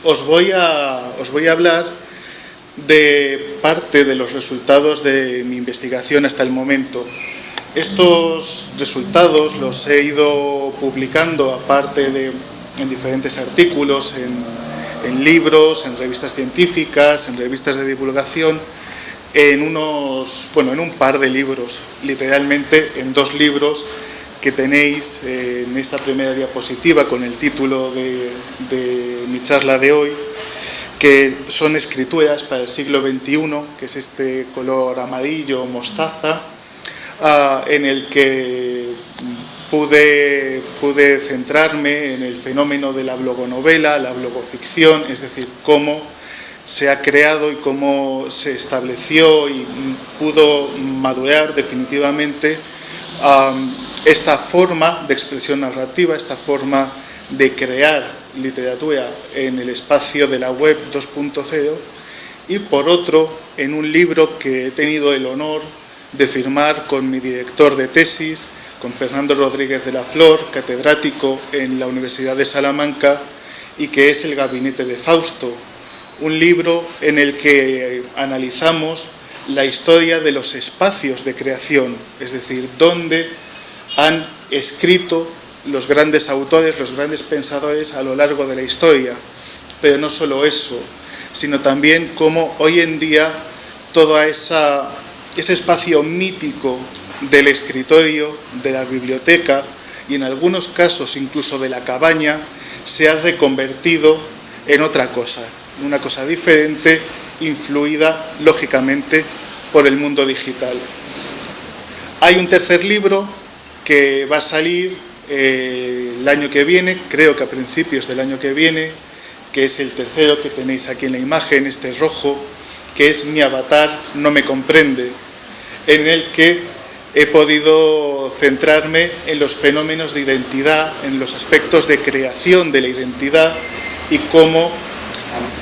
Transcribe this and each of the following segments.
os voy a hablar de parte de los resultados de mi investigación hasta el momento. Estos resultados los he ido publicando, aparte en diferentes artículos, en libros, en revistas científicas, en revistas de divulgación, en un par de libros, literalmente en 2 libros que tenéis en esta primera diapositiva con el título de mi charla de hoy, que son escrituras para el siglo XXI, que es este color amarillo mostaza, en el que pude centrarme en el fenómeno de la blogonovela, la blogoficción, es decir, cómo se ha creado y cómo se estableció y pudo madurar definitivamente esta forma de expresión narrativa, esta forma de crear literatura en el espacio de la web 2.0, y por otro, en un libro que he tenido el honor de firmar con mi director de tesis, con Fernando Rodríguez de la Flor, catedrático en la Universidad de Salamanca, y que es El Gabinete de Fausto, un libro en el que analizamos la historia de los espacios de creación, es decir, dónde han escrito los grandes autores, los grandes pensadores a lo largo de la historia. Pero no solo eso, sino también cómo hoy en día todo ese espacio mítico del escritorio, de la biblioteca y en algunos casos incluso de la cabaña se ha reconvertido en otra cosa, una cosa diferente, influida lógicamente por el mundo digital. Hay un tercer libro que va a salir el año que viene, creo que a principios del año que viene, que es el tercero que tenéis aquí en la imagen, este rojo, que es Mi avatar no me comprende, en el que he podido centrarme en los fenómenos de identidad, en los aspectos de creación de la identidad y cómo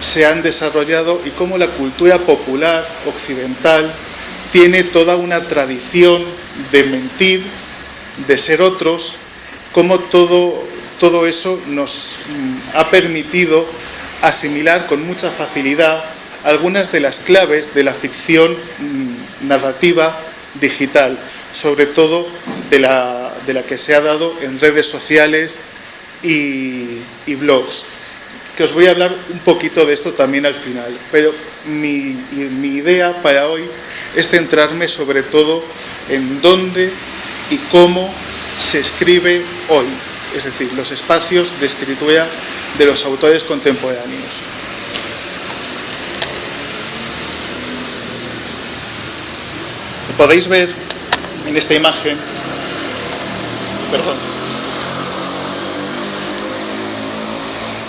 se han desarrollado y cómo la cultura popular occidental tiene toda una tradición de mentir, de ser otros, cómo todo eso nos ha permitido asimilar con mucha facilidad algunas de las claves de la ficción narrativa digital, sobre todo de la que se ha dado en redes sociales y blogs, que os voy a hablar un poquito de esto también al final, pero mi idea para hoy es centrarme sobre todo en dónde y cómo se escribe hoy, es decir, los espacios de escritura de los autores contemporáneos. Podéis ver en esta imagen,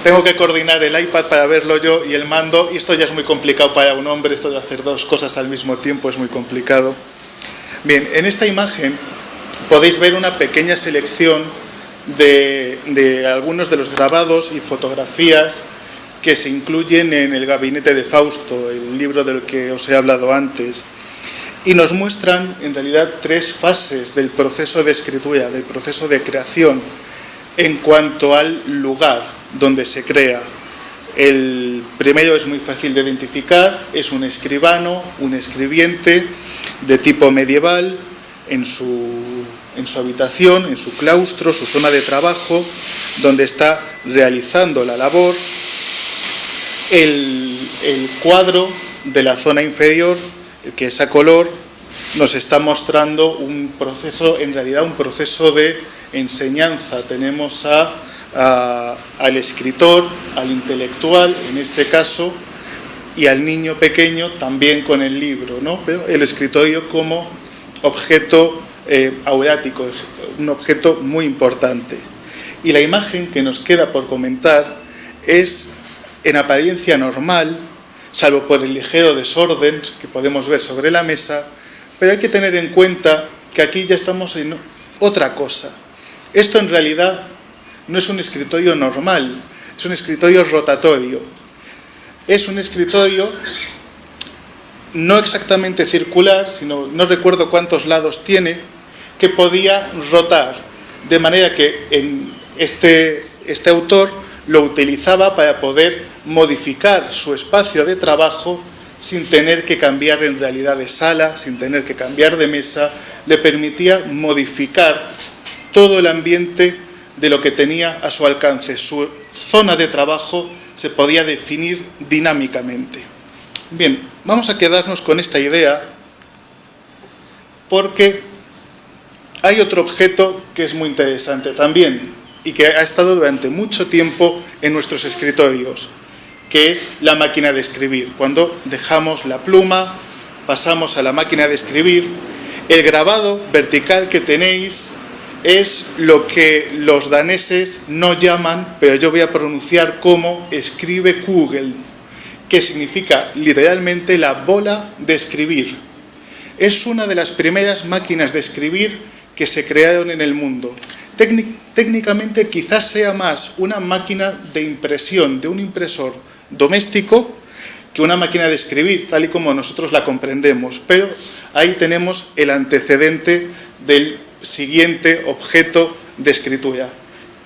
tengo que coordinar el iPad para verlo yo y el mando, y esto ya es muy complicado para un hombre, esto de hacer 2 cosas al mismo tiempo es muy complicado. Bien, en esta imagen podéis ver una pequeña selección de algunos de los grabados y fotografías que se incluyen en El Gabinete de Fausto, el libro del que os he hablado antes, y nos muestran en realidad 3 fases del proceso de escritura, del proceso de creación, en cuanto al lugar donde se crea. El primero es muy fácil de identificar, es un escribano, un escribiente de tipo medieval, en su habitación, en su claustro, su zona de trabajo, donde está realizando la labor. El cuadro de la zona inferior, que es a color, nos está mostrando un proceso, en realidad un proceso de enseñanza. Tenemos al escritor, al intelectual, en este caso, y al niño pequeño también con el libro, ¿no? Pero el escritorio como objeto aurático, un objeto muy importante. Y la imagen que nos queda por comentar es en apariencia normal, salvo por el ligero desorden que podemos ver sobre la mesa, pero hay que tener en cuenta que aquí ya estamos en otra cosa. Esto en realidad no es un escritorio normal, es un escritorio rotatorio. Es un escritorio no exactamente circular, sino no recuerdo cuántos lados tiene, que podía rotar, de manera que este autor lo utilizaba para poder modificar su espacio de trabajo sin tener que cambiar en realidad de sala, sin tener que cambiar de mesa. Le permitía modificar todo el ambiente de lo que tenía a su alcance. Su zona de trabajo se podía definir dinámicamente. Bien, vamos a quedarnos con esta idea porque hay otro objeto que es muy interesante también y que ha estado durante mucho tiempo en nuestros escritorios, que es la máquina de escribir. Cuando dejamos la pluma, pasamos a la máquina de escribir. El grabado vertical que tenéis es lo que los daneses no llaman, pero yo voy a pronunciar como skrivekugel, que significa literalmente la bola de escribir. Es una de las primeras máquinas de escribir que se crearon en el mundo. Técnicamente quizás sea más una máquina de impresión, de un impresor doméstico, que una máquina de escribir, tal y como nosotros la comprendemos. Pero ahí tenemos el antecedente del siguiente objeto de escritura,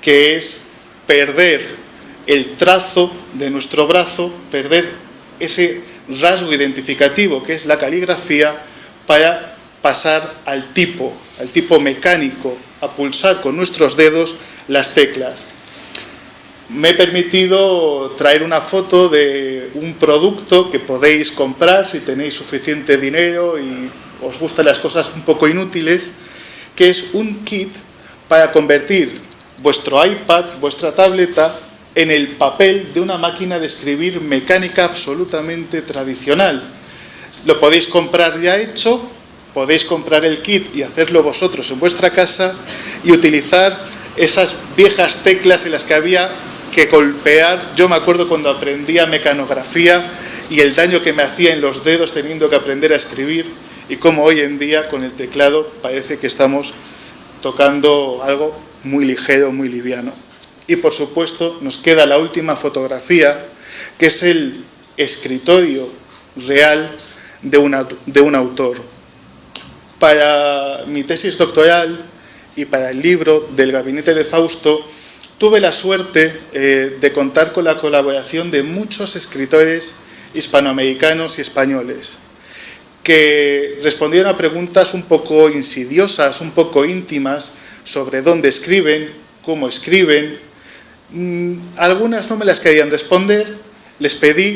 que es perder el trazo de nuestro brazo, perder ese rasgo identificativo que es la caligrafía, para pasar al tipo mecánico, a pulsar con nuestros dedos las teclas. Me he permitido traer una foto de un producto que podéis comprar si tenéis suficiente dinero y os gustan las cosas un poco inútiles, que es un kit para convertir vuestro iPad, vuestra tableta, en el papel de una máquina de escribir mecánica absolutamente tradicional. Lo podéis comprar ya hecho, podéis comprar el kit y hacerlo vosotros en vuestra casa y utilizar esas viejas teclas en las que había que golpear. Yo me acuerdo cuando aprendía mecanografía y el daño que me hacía en los dedos teniendo que aprender a escribir, y cómo hoy en día con el teclado parece que estamos tocando algo muy ligero, muy liviano. Y por supuesto nos queda la última fotografía, que es el escritorio real de un autor. Para mi tesis doctoral y para el libro del Gabinete de Fausto, tuve la suerte de contar con la colaboración de muchos escritores hispanoamericanos y españoles, que respondieron a preguntas un poco insidiosas, un poco íntimas, sobre dónde escriben, cómo escriben. Algunas no me las querían responder.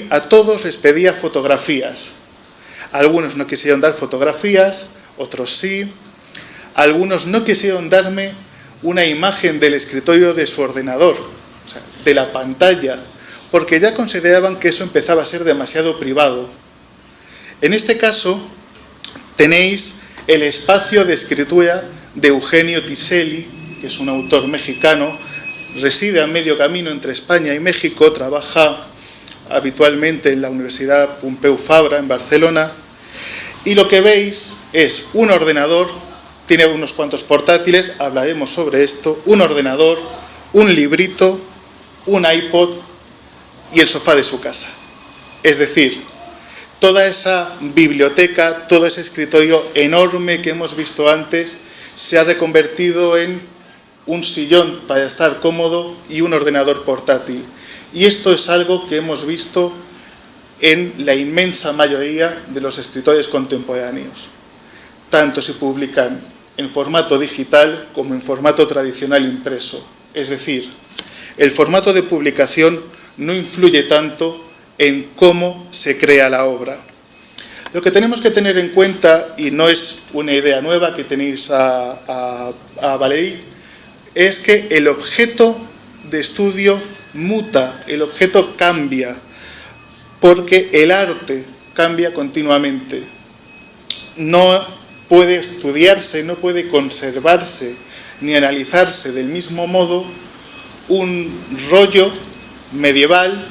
A todos les pedía fotografías. Algunos no quisieron dar fotografías, otros sí. Algunos no quisieron darme una imagen del escritorio de su ordenador, o sea, de la pantalla, porque ya consideraban que eso empezaba a ser demasiado privado. En este caso tenéis el espacio de escritura de Eugenio Tiselli, que es un autor mexicano, reside a medio camino entre España y México, trabaja habitualmente en la Universidad Pompeu Fabra en Barcelona, y lo que veis es un ordenador, tiene unos cuantos portátiles, hablaremos sobre esto, un ordenador, un librito, un iPod y el sofá de su casa. Es decir, toda esa biblioteca, todo ese escritorio enorme que hemos visto antes, se ha reconvertido en un sillón para estar cómodo y un ordenador portátil. Y esto es algo que hemos visto en la inmensa mayoría de los escritores contemporáneos. Tanto se publican en formato digital como en formato tradicional impreso. Es decir, el formato de publicación no influye tanto en cómo se crea la obra. Lo que tenemos que tener en cuenta, y no es una idea nueva que tenéis a Valéry, es que el objeto de estudio muta, el objeto cambia, porque el arte cambia continuamente. No puede estudiarse, no puede conservarse ni analizarse del mismo modo un rollo medieval,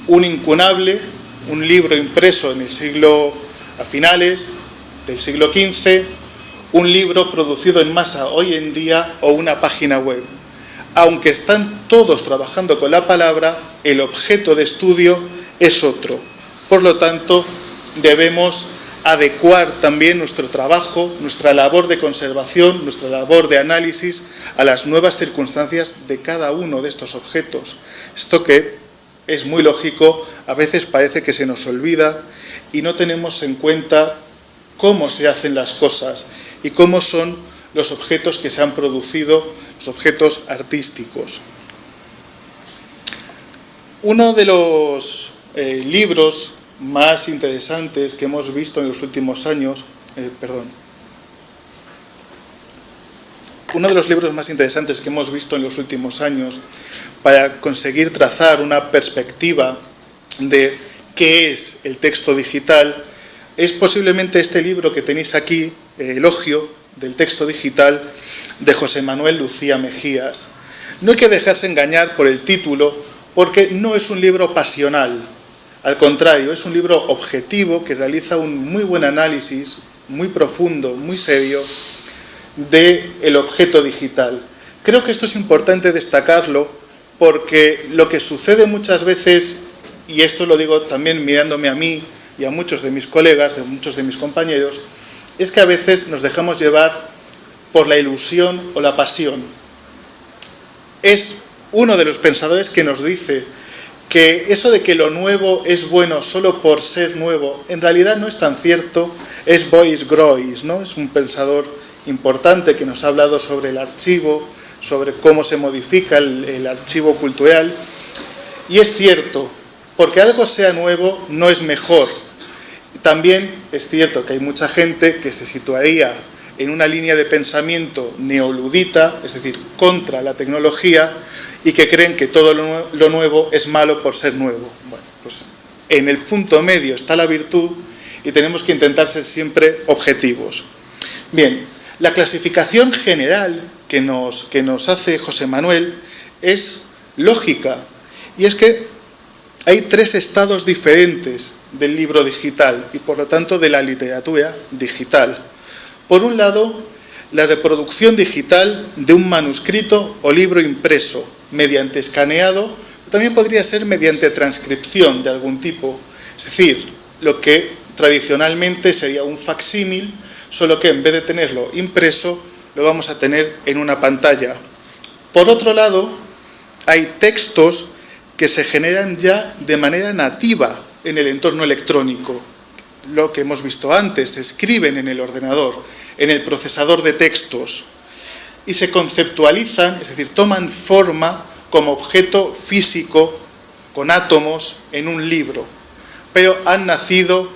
un incunable, un libro impreso en el siglo, a finales del siglo XV, un libro producido en masa hoy en día o una página web. Aunque están todos trabajando con la palabra, el objeto de estudio es otro. Por lo tanto, debemos adecuar también nuestro trabajo, nuestra labor de conservación, nuestra labor de análisis a las nuevas circunstancias de cada uno de estos objetos. Esto que es muy lógico, a veces parece que se nos olvida y no tenemos en cuenta cómo se hacen las cosas y cómo son los objetos que se han producido, los objetos artísticos. Uno de los libros más interesantes que hemos visto en los últimos años, uno de los libros más interesantes que hemos visto en los últimos años para conseguir trazar una perspectiva de qué es el texto digital es posiblemente este libro que tenéis aquí, Elogio del texto digital, de José Manuel Lucía Mejías. No hay que dejarse engañar por el título, porque no es un libro pasional. Al contrario, es un libro objetivo que realiza un muy buen análisis, muy profundo, muy serio, del objeto digital. Creo que esto es importante destacarlo porque lo que sucede muchas veces, y esto lo digo también mirándome a mí y a muchos de mis colegas, de muchos de mis compañeros, es que a veces nos dejamos llevar por la ilusión o la pasión. Es uno de los pensadores que nos dice que eso de que lo nuevo es bueno solo por ser nuevo, en realidad no es tan cierto, es Bois Groys, ¿no? Es un pensador importante que nos ha hablado sobre el archivo, sobre cómo se modifica el archivo cultural, y es cierto, porque algo sea nuevo no es mejor. También es cierto que hay mucha gente que se situaría en una línea de pensamiento neoludita, es decir, contra la tecnología, y que creen que todo lo nuevo es malo por ser nuevo. Bueno, pues en el punto medio está la virtud y tenemos que intentar ser siempre objetivos. Bien, la clasificación general que nos hace José Manuel es lógica, y es que hay 3 estados diferentes del libro digital y por lo tanto de la literatura digital. Por un lado, la reproducción digital de un manuscrito o libro impreso mediante escaneado, también podría ser mediante transcripción de algún tipo, es decir, lo que tradicionalmente sería un facsímil, solo que en vez de tenerlo impreso, lo vamos a tener en una pantalla. Por otro lado, hay textos que se generan ya de manera nativa en el entorno electrónico. Lo que hemos visto antes, se escriben en el ordenador, en el procesador de textos, y se conceptualizan, es decir, toman forma como objeto físico, con átomos, en un libro. Pero han nacido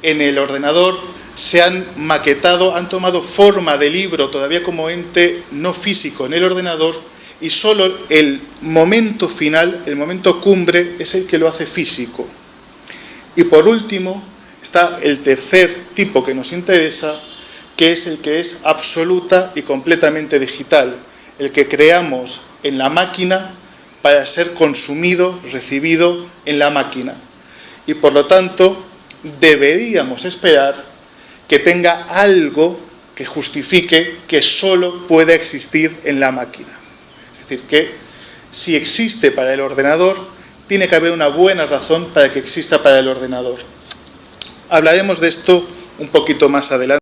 en el ordenador, se han maquetado, han tomado forma de libro todavía como ente no físico en el ordenador, y solo el momento final, el momento cumbre, es el que lo hace físico. Y por último, está el tercer tipo que nos interesa, que es el que es absoluta y completamente digital, el que creamos en la máquina para ser consumido, recibido en la máquina. Y por lo tanto, deberíamos esperar que tenga algo que justifique que solo pueda existir en la máquina. Es decir, que si existe para el ordenador, tiene que haber una buena razón para que exista para el ordenador. Hablaremos de esto un poquito más adelante.